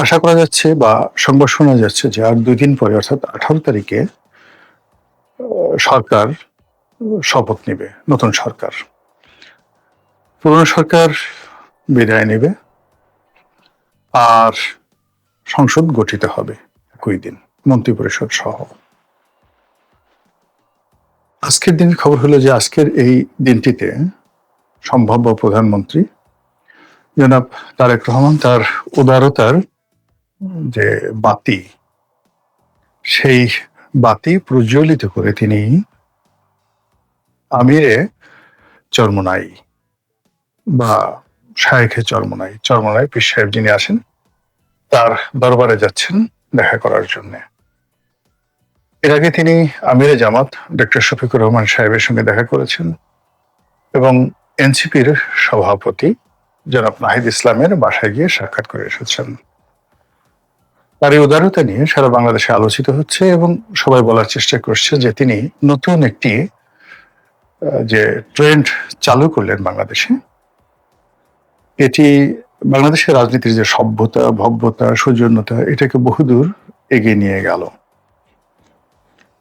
আশা করা যাচ্ছে বা সংবাদ শোনা যাচ্ছে যে আর ২ দিন পরে অর্থাৎ ১৮ তারিখে সরকার শপথ নিবে, নতুন সরকার। পুরনো সরকার বিদায় নেবে আর সংসদ গঠিত হবে একই দিন, মন্ত্রিপরিষদ সহ। আজকের দিনের খবর হলো যে আজকের এই দিনটিতে সম্ভাব্য প্রধানমন্ত্রী জনাব তারেক রহমান তার উদারতার যে বাতি, সেই বাতি প্রজ্বলিত করে তিনি আমিরে চরমোনাই বা শায়েখে চরমোনাই, চরমোনাই পীর সাহেব যিনি আসেন, তার দরবারে যাচ্ছেন দেখা করার জন্য। এর আগে তিনি আমিরে জামাত ডক্টর শফিকুর রহমান সাহেবের সঙ্গে দেখা করেছেন এবং এনসিপির সভাপতি জনাব নাহিদ ইসলামের বাসায় গিয়ে সাক্ষাৎ করে এসেছেন। তার এই উদারতা নিয়ে সারা বাংলাদেশে আলোচিত হচ্ছে এবং সবাই বলার চেষ্টা করছে যে তিনি নতুন একটি যে ট্রেন্ড চালু করলেন বাংলাদেশে, এটি বাংলাদেশের রাজনীতির যে সভ্যতা, ভব্যতা, সৌজন্যতা, এটাকে বহুদূর এগিয়ে নিয়ে গেল।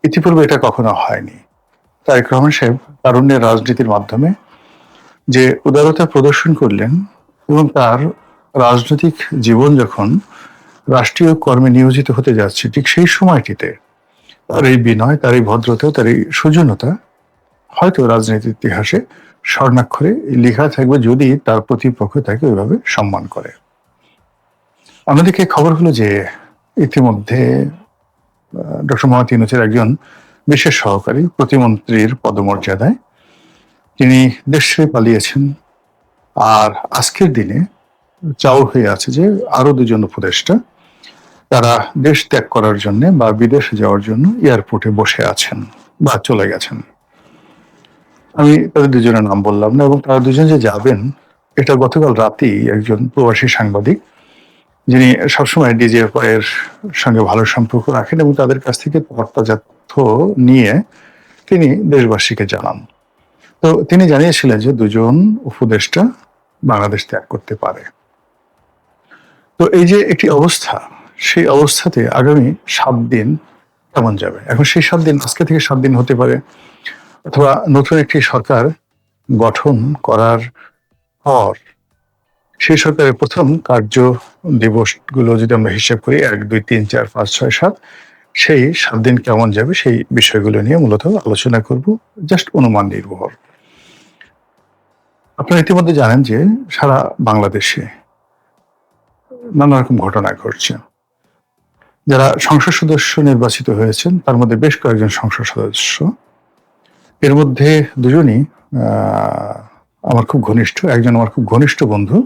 ইতিপূর্বে এটা কখনো হয়নি। তারেক রহমান সাহেব তারুণ্যের রাজনীতির মাধ্যমে যে উদারতা প্রদর্শন করলেন এবং তার রাজনৈতিক জীবন যখন রাষ্ট্রীয় কর্মে নিয়োজিত হতে যাচ্ছে, ঠিক সেই সময়টিতে তার এই বিনয়, তার এই ভদ্রতা, তার এই সৌজন্যতা হয়তো রাজনীতির ইতিহাসে স্বর্ণাক্ষরে লেখা থাকবে যদি তার প্রতিপক্ষ তাকে ওইভাবে সম্মান করে। অন্যদিকে খবর হলো যে ইতিমধ্যে ডক্টর মোহাম্মদ ইউনূসের একজন বিশেষ সহকারী প্রতিমন্ত্রীর পদমর্যাদায় তিনি দেশ ছেড়ে পালিয়েছেন। আর আজকের দিনে চাউর হয়ে আছে যে আরো ২ জন উপদেষ্টা তারা দেশ ত্যাগ করার জন্য বা বিদেশে যাওয়ার জন্য এয়ারপোর্টে বসে আছেন বা চলে গেছেন। আমি তাদের ২ জনের নাম বললাম না এবং তারা ২ জন যে যাবেন এটা গতকাল রাতেই একজন প্রবাসী সাংবাদিক, যিনি সবসময় ডিজিএফআই এর সঙ্গে ভালো সম্পর্ক রাখেন এবং তাদের কাছ থেকে তথ্য নিয়ে তিনি দেশবাসীকে জানান। তো তিনি জানিয়েছিলেন যে ২ জন উপদেষ্টা বাংলাদেশ ত্যাগ করতে পারে। তো এই যে একটি অবস্থা, সেই অবস্থাতে আগামী ৭ দিন কেমন যাবে? এখন সেই ৭ দিন আজকে থেকে ৭ দিন হতে পারে, অথবা নতুন একটি সরকার গঠন করার পর সেই সরকারের প্রথম কার্য দিবসগুলো যদি আমরা হিসেব করি ১, ২, ৩, ৪, ৫, ৬, ৭, সেই ৭ দিন কেমন যাবে সেই বিষয়গুলো নিয়ে মূলত আলোচনা করব, জাস্ট অনুমান নির্ভর। আপনারা ইতিমধ্যে জানেন যে সারা বাংলাদেশে নানা রকম ঘটনা ঘটছে। যারা সংসদ সদস্য নির্বাচিত হয়েছেন তার মধ্যে বেশ কয়েকজন সংসদ সদস্য, এর মধ্যে ২ জনই আমার খুব ঘনিষ্ঠ। একজন আমার খুব ঘনিষ্ঠ বন্ধু,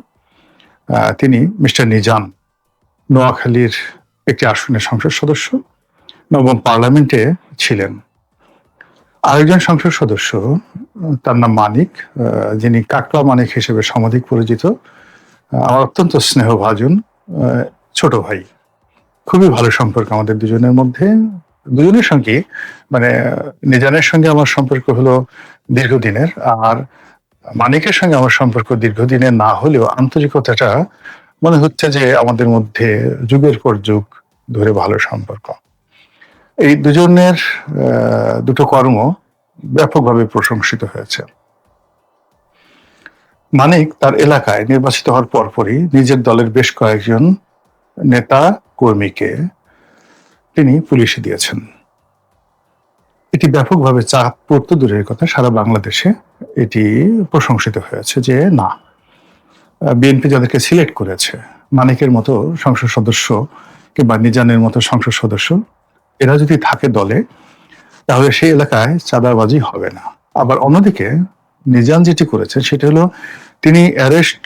তিনি মিস্টার নিজাম, নোয়াখালীর একটি আসনের সংসদ সদস্য, নবম পার্লামেন্টে ছিলেন। আরেকজন সংসদ সদস্য, তার নাম মানিক, যিনি কাকড়া মানিক হিসেবে সমধিক পরিচিত, আমার অত্যন্ত স্নেহভাজন ছোট ভাই। খুবই ভালো সম্পর্ক আমাদের ২ জনের মধ্যে। ২ জনের সঙ্গে মানে নিজানের সঙ্গে আমার সম্পর্ক হলো দীর্ঘদিনের, আর মানিকের সঙ্গে আমার সম্পর্ক দীর্ঘদিনের না হলেও আন্তরিকতাটা মনে হচ্ছে যে আমাদের মধ্যে যুগের পর যুগ ধরে ভালো সম্পর্ক। এই ২ জনের দুটো কর্ম ব্যাপকভাবে প্রশংসিত হয়েছে। মানিক তার এলাকায় নির্বাচিত হওয়ার পরপরই নিজের দলের বেশ কয়েকজন নেতা কর্মীকে তিনি পুলিশে দিয়েছেন। এটি ব্যাপকভাবে চাপ পড়তে দূরের কথা, সারা বাংলাদেশে এটি প্রশংসিত হয়েছে যে না, বিএনপি যাদেরকে সিলেক্ট করেছে, মানিকের মতো সংসদ সদস্য কিংবা নিজানের মতো সংসদ সদস্য, এরা যদি থাকে দলে তাহলে সেই এলাকায় চাঁদাবাজি হবে না। আবার অন্যদিকে নিজান যেটি করেছেন সেটা হলো তিনি অ্যারেস্ট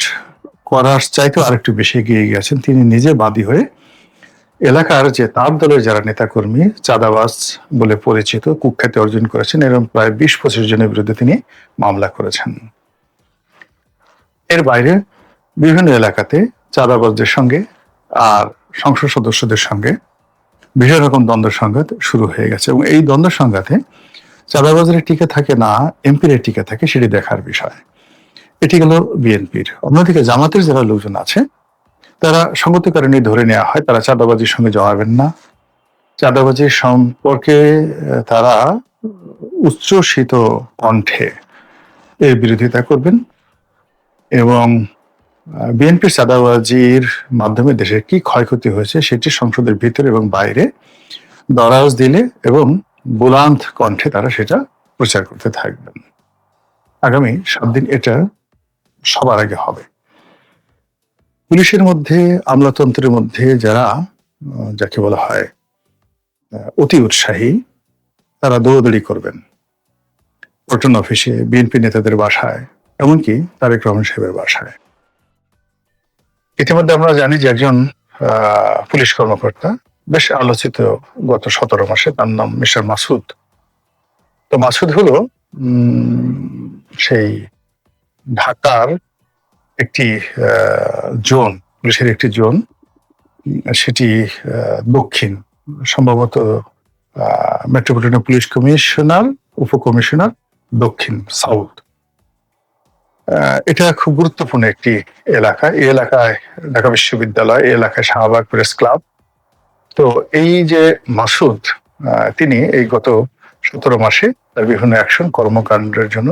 করার চাইতেও আরেকটু বেশি এগিয়ে গেছেন। তিনি নিজে বাদী হয়ে এলাকার যে তার দলের যারা নেতাকর্মী চাঁদাবাজ বলে পরিচিত, কুখ্যাতি অর্জন করেছেন, এরকম প্রায় ২০-২৫ জনের বিরুদ্ধে তিনি মামলা করেছেন। এর বাইরে বিভিন্ন এলাকাতে চাঁদাবাজদের সঙ্গে আর সংসদ সদস্যদের সঙ্গে বিভিন্ন রকম দ্বন্দ্ব সংঘাত শুরু হয়ে গেছে এবং এই দ্বন্দ্ব সংঘাতে চাঁদাবাজের টিকে থাকে না এমপির টিকে থাকে সেটি দেখার বিষয়। এটি গেল বিএনপির। অন্যদিকে জামাতের যারা লোকজন আছে তারা সঙ্গত কারণে ধরে নেওয়া হয়, তারা চাঁদাবাজির সঙ্গে জড়াবেন না, চাঁদাবাজির সম্পর্কে তারা উচ্ছ্বসিত কণ্ঠে এর বিরোধিতা করবেন এবং বিএনপির চাঁদাবাজির মাধ্যমে দেশের কি ক্ষয়ক্ষতি হয়েছে সেটি সংসদের ভিতরে এবং বাইরে দরাজ দিলে এবং বুলান্ত কণ্ঠে তারা সেটা প্রচার করতে থাকবেন। আগামী 7 দিন এটা সবার আগে হবে। পুলিশের মধ্যে, আমলাতন্ত্রের মধ্যে যারা যাকে বলা হয় অতি উৎসাহী, তারা দৌড়দৌড়ি করবেন পল্টন অফিসে, বিএনপি নেতাদের বাসায়, এমনকি তারেক রহমান সাহেবের বাসায়। ইতিমধ্যে আমরা জানি যে একজন পুলিশ কর্মকর্তা বেশ আলোচিত গত 17 মাসে, তার নাম মিস্টার মাসুদ। তো মাসুদ হলো সেই ঢাকার একটি জোন, পুলিশের একটি জোন, সেটি দক্ষিণ, সম্ভবত মেট্রোপলিটন পুলিশ কমিশনার, উপকমিশনার দক্ষিণ, সাউথ। এটা খুব গুরুত্বপূর্ণ একটি এলাকা। এই এলাকায় ঢাকা বিশ্ববিদ্যালয়, এই এলাকায় শাহবাগ প্রেস ক্লাব। তো এই যে মাসুদ, তিনি এই গত 17 মাসে তার বিভিন্ন অ্যাকশন, কর্মকাণ্ডের জন্য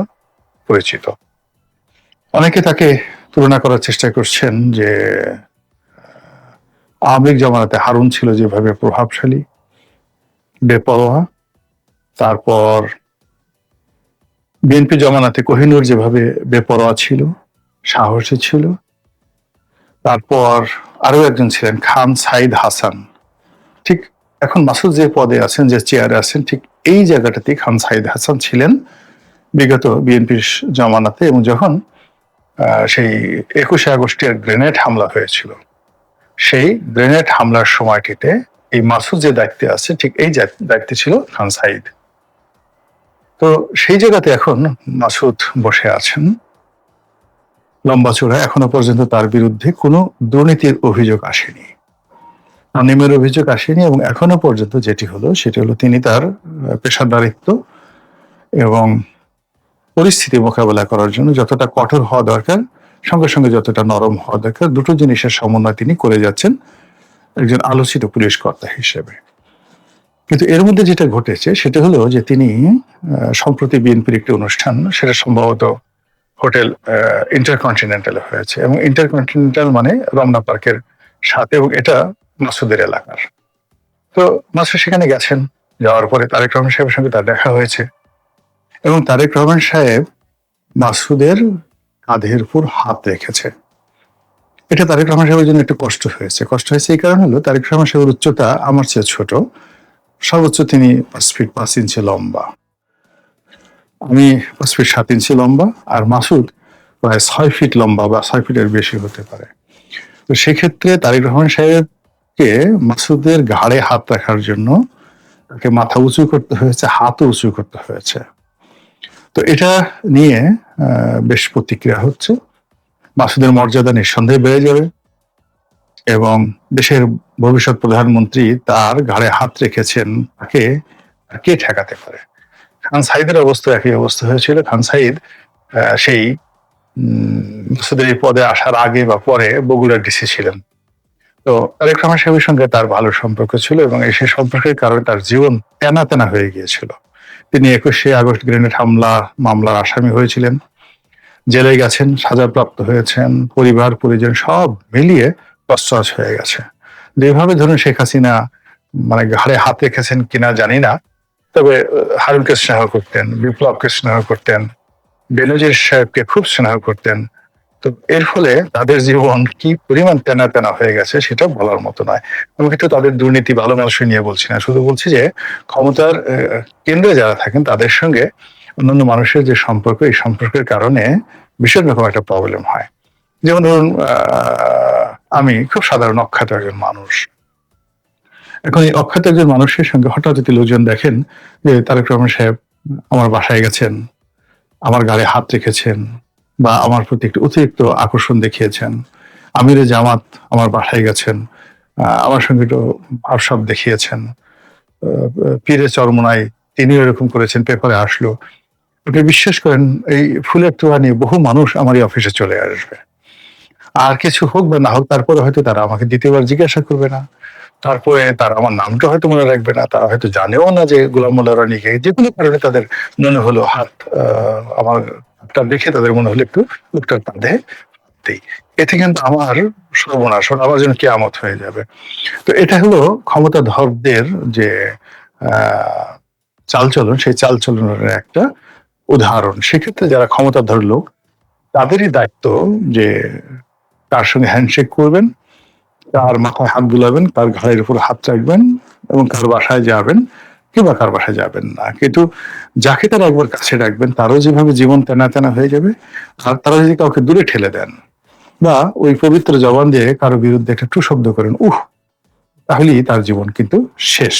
পরিচিত। অনেকে তাকে তুলনা করার চেষ্টা করছেন যে আওয়ামী লীগ জমানাতে হারুন ছিল যেভাবে প্রভাবশালী, বেপরোয়া, তারপর বিএনপি জমানাতে কোহিনুর যেভাবে বেপরোয়া ছিল, সাহসী ছিল, তারপর আরো একজন ছিলেন খান সাইদ হাসান। ঠিক এখন মাসুদ যে পদে আছেন, যে চেয়ারে আছেন, ঠিক এই জায়গাটাতেই খান সাইদ হাসান ছিলেন বিগত বিএনপির জমানাতে। এবং যখন সেই 21শে আগস্টের গ্রেনেড হামলা হয়েছিল, সেই গ্রেনেড হামলার সময়টিতে এই মাসুদ যে দায়িত্বে আছে, ঠিক এই দায়িত্বে ছিল খান সাইদ। তো সেই জায়গাতে এখন মাসুদ বসে আছেন লম্বা চূড়া। এখনো পর্যন্ত তার বিরুদ্ধে কোনো দুর্নীতির অভিযোগ আসেনি, অনিয়মের অভিযোগ আসেনি। এবং এখনো পর্যন্ত যেটি হলো সেটি হলো তিনি তার পেশাদারিত্ব এবং পরিস্থিতি মোকাবেলা করার জন্য যতটা কঠোর হওয়া দরকার, সঙ্গে সঙ্গে যতটা নরম হওয়া দরকার, দুটো জিনিসের সমন্বয় তিনি করে যাচ্ছেন একজন আলোচিত পুলিশ কর্তা হিসেবে। কিন্তু এর মধ্যে যেটা ঘটেছে সেটা হলো যে তিনি সম্প্রতি বিএনপির একটি অনুষ্ঠান, সেটা সম্ভবত হোটেল ইন্টারকন্টিনেন্টালে হয়েছে, এবং ইন্টারকন্টিনেন্টাল মানে রমনা পার্কের সাথে, এবং এটা মাসুদের এলাকার। তো মাসুদ সেখানে গেছেন, যাওয়ার পরে তারেক রহমান সাহেবের সঙ্গে তার দেখা হয়েছে এবং তারেক রহমান সাহেব মাসুদের কাঁধের উপর হাত রেখেছে। এটা তারেক রহমান সাহেবের জন্য একটু কষ্ট হয়েছে। কষ্ট হয়েছে এই কারণ হলো তারেক রহমান সাহেবের উচ্চতা আমার চেয়ে ছোট, সর্বোচ্চ তিনি 5 ফিট 5 ইঞ্চি লম্বা, আমি 5 ফিট 7 ইঞ্চি লম্বা, আর মাসুদ প্রায় 6 ফিট লম্বা বা 6 ফিটের বেশি হতে পারে। তো সেক্ষেত্রে তারেক রহমান সাহেবকে মাসুদের ঘাড়ে হাত রাখার জন্য তাকে মাথা উঁচু করতে হয়েছে, হাতও উঁচু করতে হয়েছে। তো এটা নিয়ে বেশ প্রতিক্রিয়া হচ্ছে। মাসুদের মর্যাদা নিঃসন্দেহে বেড়ে যাবে এবং দেশের ভবিষ্যৎ প্রধানমন্ত্রী তার ঘাড়ে হাত রেখেছেন, তাকে কে ঠেকাতে পারে? খান সাইদের অবস্থা একই অবস্থা হয়েছিল। খান সাইদ সেই মাসুদের এই পদে আসার আগে বা পরে বগুড়ার ডিসি ছিলেন। তো তারেক রহমান সাহেবের সঙ্গে তার ভালো সম্পর্ক ছিল এবং সেই সম্পর্কের কারণে তার জীবন তেনা তেনা হয়ে গিয়েছিল। তিনি 21শে আগস্ট গ্রেনেড হামলা মামলার আসামি হয়েছিলেন, জেলে গেছেন, সাজাপ্রাপ্ত হয়েছেন, পরিবার পরিজন সব মিলিয়ে তছনছ হয়ে গেছে। যেভাবে ধরুন শেখ হাসিনা মানে ঘাড়ে হাত রেখেছেন কিনা জানি না, তবে হারুনকে স্নেহ করতেন, বিপ্লবকে স্নেহ করতেন, বেনজির সাহেবকে খুব স্নেহ করতেন। তো এর ফলে তাদের জীবন কি পরিমাণ তেনা তেনা হয়ে গেছে সেটা বলার মতো নয়। আমি কিন্তু তাদের দুর্নীতি ভালো মানুষ নিয়ে বলছি না, শুধু বলছি যে ক্ষমতার কেন্দ্রে যারা থাকেন তাদের সঙ্গে অন্যান্য মানুষের যে সম্পর্ক, এই সম্পর্কের কারণে ভীষণ রকম একটা প্রবলেম হয়। যেমন ধরুন আমি খুব সাধারণ অখ্যাত একজন মানুষ, এখন এই অখ্যাত একজন মানুষের সঙ্গে হঠাৎ যদি লোকজন দেখেন যে তারেক রহমান সাহেব আমার বাসায় গেছেন, আমার গায়ে হাত রেখেছেন বা আমার প্রতি একটু অতিরিক্ত আকর্ষণ দেখিয়েছেন, আমিরে জামাত আমার বাসায় গেছেন, আমার সঙ্গে একটু ভাবসাব দেখিয়েছেন, পীরে চরমোনাই তিনিও এরকম করেছেন, পেপারে আসলো, আপনি বিশ্বাস করেন এই ফুলের তোড়া নিয়ে বহু মানুষ আমার এই অফিসে চলে আসবে। আর কিছু হোক বা না হোক, তারপরে হয়তো তারা আমাকে দ্বিতীয়বার জিজ্ঞাসা করবে না। তারপরে তারা আমার নামটা হয়তো মনে রাখবে না, তারা হয়তো জানেও না যে গোলাম মোল্লা রনিকে। যে কোনো কারণে তাদের মনে হলো আমার হাতটা দেখে তাদের মনে হলো একটু লোকটার কাঁধে দিই। এতে কিন্তু আমার সর্বনাশ, আমার জন্য কেয়ামত হয়ে যাবে। তো এটা হলো ক্ষমতাধরদের যে আহ চালচলন, সেই চালচলনের একটা উদাহরণ। সেক্ষেত্রে যারা ক্ষমতাধর লোক, তাদেরই দায়িত্ব যে তার সঙ্গে হ্যান্ডশেক করবেন, কার মাথায় হাত বুলাবেন, কার ঘাড়ের উপর হাত রাখবেন, এবং কার বাসায় যাবেন কিংবা কার বাসায় যাবেন না। কিন্তু যাকে তারা একবার কাছে রাখবেন, তারও যেভাবে জীবন তেনা তেনা হয়ে যাবে। আর তারা যদি কাউকে দূরে ঠেলে দেন বা ওই পবিত্র জবান দিয়ে কারো বিরুদ্ধে একটা টু শব্দ করেন, তাহলেই তার জীবন কিন্তু শেষ।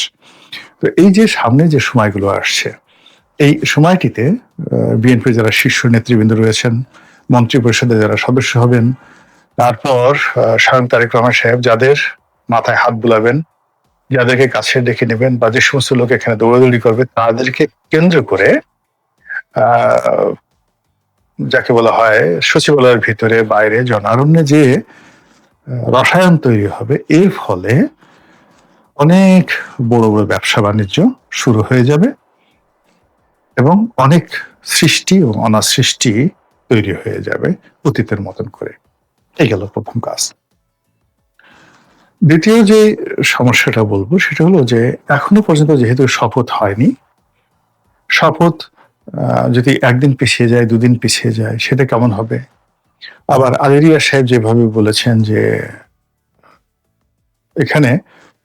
তো এই যে সামনে যে সময়গুলো আসছে, এই সময়টিতে বিএনপির যারা শীর্ষ নেতৃবৃন্দ রয়েছেন, মন্ত্রী পরিষদে যারা সদস্য হবেন, তারপর স্বয়ং তারেক রহমান সাহেব যাদের মাথায় হাত বুলাবেন, যাদেরকে কাছে ডেকে নেবেন, বা যে সমস্ত লোক এখানে দৌড়াদৌড়ি করবে, তাদেরকে কেন্দ্র করে আহ যাকে বলা হয় সচিবালয়ের ভিতরে বাইরে জনারণ্যে যে রসায়ন তৈরি হবে, এর ফলে অনেক বড় বড় ব্যবসা বাণিজ্য শুরু হয়ে যাবে এবং অনেক সৃষ্টি ও অনাসৃষ্টি তৈরি হয়ে যাবে অতীতের মতন করে। এই গেল প্রথম কাজ। দ্বিতীয় যে সমস্যাটা বলবো সেটা হলো যে এখনো পর্যন্ত যেহেতু শপথ হয়নি, শপথ যদি একদিন পিছিয়ে যায়, দুদিন পিছিয়ে যায়, সেটা কেমন হবে? আবার আলেরিয়া সাহেব যেভাবে বলেছেন যে এখানে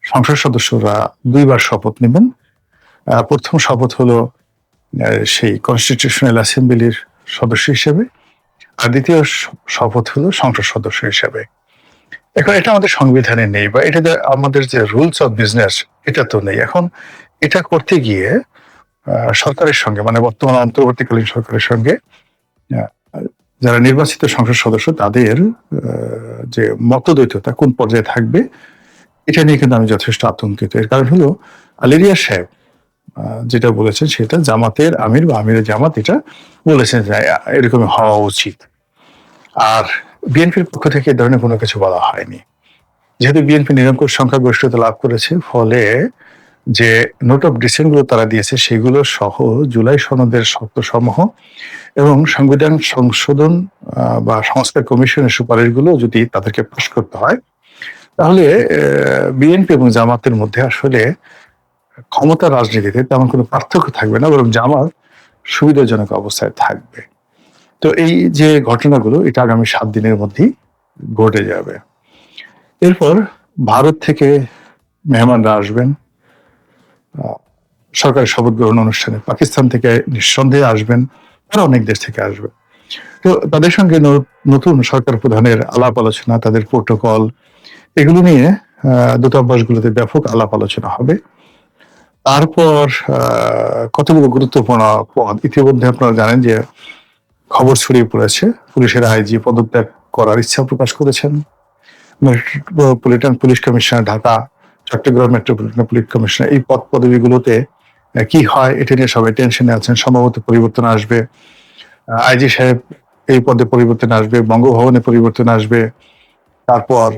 সংসদ সদস্যরা দুইবার শপথ নেবেন। প্রথম শপথ হলো সেই কনস্টিটিউশনাল অ্যাসেম্বলির সদস্য হিসেবে, আর দ্বিতীয় শপথ হলো সংসদ সদস্য হিসেবে। এখন এটা আমাদের সংবিধানে নেই, বা এটা আমাদের যে রুলস অফ বিজনেস, এটা তো নেই। এখন এটা করতে গিয়ে সরকারের সঙ্গে, মানে বর্তমান অন্তর্বর্তীকালীন সরকারের সঙ্গে যারা নির্বাচিত সংসদ সদস্য, তাদের যে মতদ্বৈততা কোন পর্যায়ে থাকবে, এটা নিয়ে কিন্তু আমি যথেষ্ট আতঙ্কিত। এর কারণ হলো আলেরিয়া সাহেব যেটা বলেছেন সেটা জামাতের আমির বা আমিরের জামাত এটা বলেছেন যে এরকম হওয়া উচিত। আর বিএনপির পক্ষ থেকে এ ধরনের কোনো কিছু বলা হয়নি। যেহেতু বিএনপি নিরঙ্কুশ সংখ্যাগরিষ্ঠতা লাভ করেছে, ফলে যে নোট অফ ডিসেন্ট গুলো তারা দিয়েছে সেগুলো সহ জুলাই সনদের শর্তসমূহ এবং সংবিধান সংশোধন বা সংস্কার কমিশনের সুপারিশগুলো যদি তাদেরকে পাশ করতে হয়, তাহলে বিএনপি এবং জামাতের মধ্যে আসলে ক্ষমতা রাজনীতিতে তেমন কোনো পার্থক্য থাকবে না, বরং জামাত সুবিধাজনক অবস্থায় থাকবে। তো এই যে ঘটনাগুলো, এটা আগামী 7 দিনের মধ্যেই ঘটে যাবে। এরপর ভারত থেকে মেহমানরা আসবেন সরকারি শপথ গ্রহণ অনুষ্ঠানে, পাকিস্তান থেকে নিঃসন্দেহে আসবেন, আরো অনেক দেশ থেকে আসবে। তো তাদের সঙ্গে নতুন সরকার প্রধানের আলাপ আলোচনা, তাদের প্রোটোকল, এগুলো নিয়ে দূতাবাসগুলোতে ব্যাপক আলাপ আলোচনা হবে। তারপর কতগুলো গুরুত্বপূর্ণ পদ ইতিমধ্যে আপনারা জানেন যে খবর ছড়িয়ে পড়েছে, পুলিশের আইজি পদত্যাগ করার ইচ্ছা প্রকাশ করেছেন। Metropolitan police commissioner Dhaka, Chittagong metropolitan police commissioner, এই পদ পদবিগুলোতে কি হয় এটা নিয়ে সবাই টেনশনে আছেন। সম্ভবত পরিবর্তন আসবে, আইজি সাহেব এই পদে পরিবর্তন আসবে, বঙ্গভবনে পরিবর্তন আসবে, তারপর